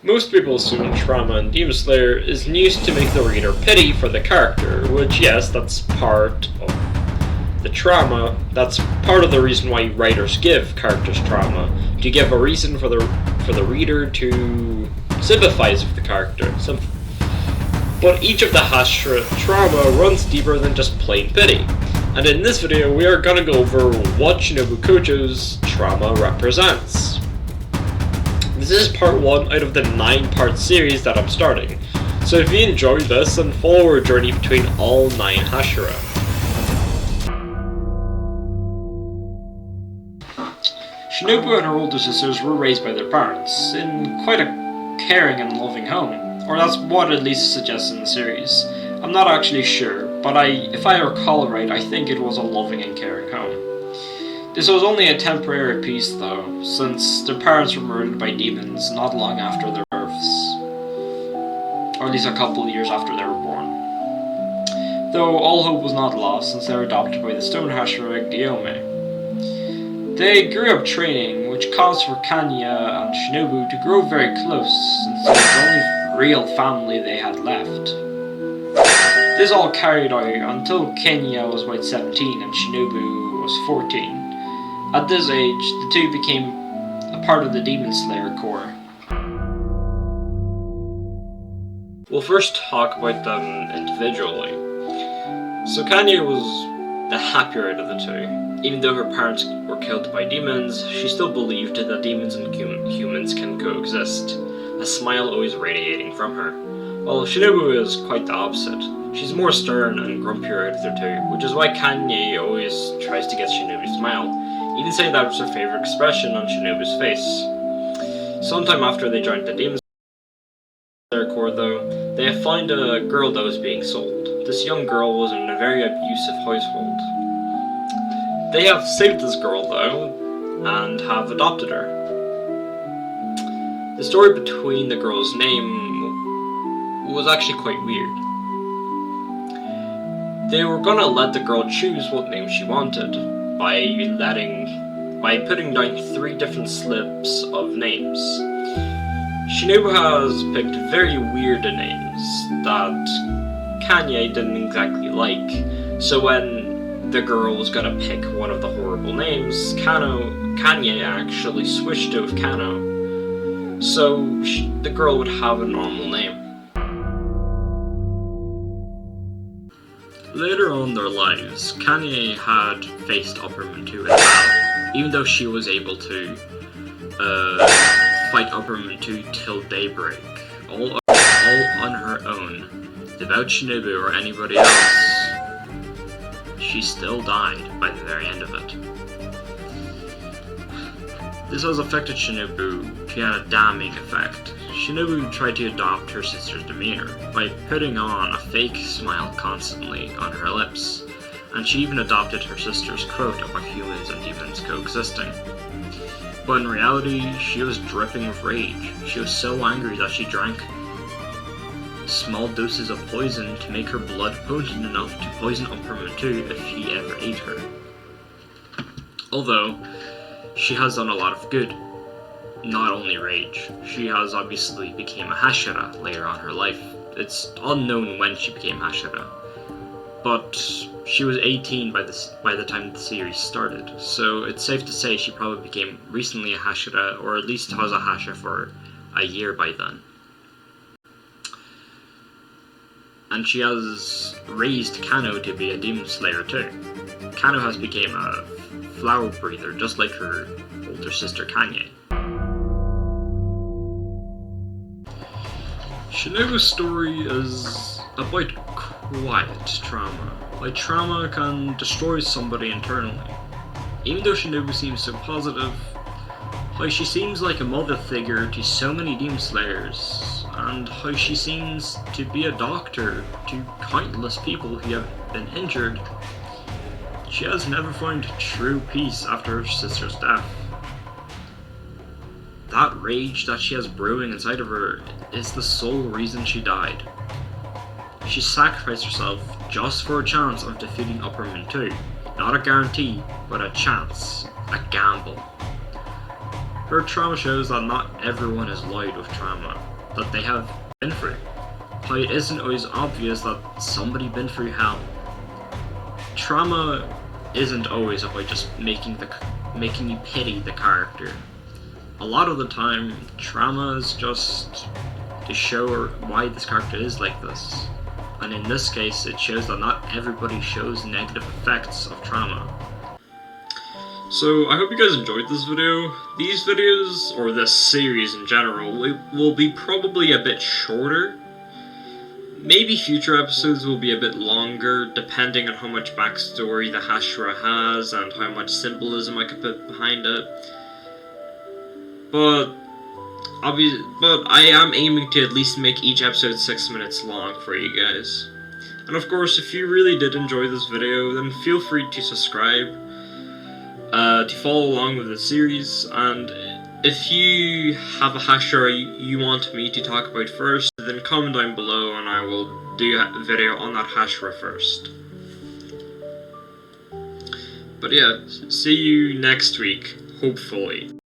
Most people assume trauma in Demon Slayer is used to make the reader pity for the character, which, yes, that's part of the trauma. That's part of the reason why writers give characters trauma, to give a reason for the reader to sympathize with the character. But each of the hashira trauma runs deeper than just plain pity. And in this video, we are going to go over what Shinobu Kocho's trauma represents. This is part 1 out of the 9-part series that I'm starting, so if you enjoyed this, then follow our journey between all 9 hashira. Shinobu and her older sisters were raised by their parents, in quite a caring and loving home, or that's what at least suggests in the series. I'm not actually sure, but if I recall right, I think it was a loving and caring home. This was only a temporary peace though, since their parents were murdered by demons not long after their births. Or at least a couple of years after they were born. Though all hope was not lost since they were adopted by the stone hashira Guillaume. They grew up training, which caused for Kanya and Shinobu to grow very close, since it was the only real family they had left. This all carried out until Kenya was about 17 and Shinobu was 14. At this age, the two became a part of the Demon Slayer Corps. We'll first talk about them individually. So Kanya was the happier out of the two. Even though her parents were killed by demons, she still believed that demons and humans can coexist, a smile always radiating from her. While Shinobu is quite the opposite. She's more stern and grumpier out of the two, which is why Kanye always tries to get Shinobu to smile, even saying that was her favourite expression on Shinobu's face. Sometime after they joined the Demon Slayer Corps though, they found a girl that was being sold. This young girl was in a very abusive household. They have saved this girl though, and have adopted her. The story between the girl's name was actually quite weird. They were gonna let the girl choose what name she wanted by putting down 3 different slips of names. Shinobu has picked very weird names that Kanye didn't exactly like, so when the girl was gonna pick one of the horrible names, Kanye actually switched it with Kano, so the girl would have a normal name. Later on in their lives, Kanye had faced Upper Mantu as well, even though she was able to fight Upper Mantu till daybreak, all on her own, without Shinobu or anybody else. She still died by the very end of it. This has affected Shinobu to a damning effect. Shinobu tried to adopt her sister's demeanor by putting on a fake smile constantly on her lips, and she even adopted her sister's quote about humans and demons coexisting. But in reality, she was dripping with rage. She was so angry that she drank small doses of poison to make her blood potent enough to poison Upper Mantu if he ever ate her. Although, she has done a lot of good. Not only rage, she has obviously became a hashira later on in her life. It's unknown when she became hashira, but she was 18 by the time the series started, so it's safe to say she probably became recently a hashira, or at least has a hashira for a year by then. And she has raised Kano to be a demon slayer too. Kano has become a flower breather just like her older sister Kanye. Shinobu's story is about quiet trauma. Like, trauma can destroy somebody internally. Even though Shinobu seems so positive, how she seems like a mother figure to so many demon slayers, and how she seems to be a doctor to countless people who have been injured, she has never found true peace after her sister's death. That rage that she has brewing inside of her is the sole reason she died. She sacrificed herself just for a chance of defeating Upper Mantu. Not a guarantee, but a chance. A gamble. Her trauma shows that not everyone is loud with trauma. that they have been through. How it isn't always obvious that somebody been through hell. Trauma isn't always about just making you pity the character. A lot of the time, trauma is just to show why this character is like this. And in this case, it shows that not everybody shows negative effects of trauma. So, I hope you guys enjoyed this video. These videos, or this series in general, will be probably a bit shorter. Maybe future episodes will be a bit longer, depending on how much backstory the hashira has and how much symbolism I could put behind it. But I am aiming to at least make each episode 6 minutes long for you guys. And of course, if you really did enjoy this video, then feel free to subscribe, to follow along with the series, and if you have a hashira you want me to talk about first, then comment down below and I will do a video on that hashira first. But yeah, see you next week, hopefully.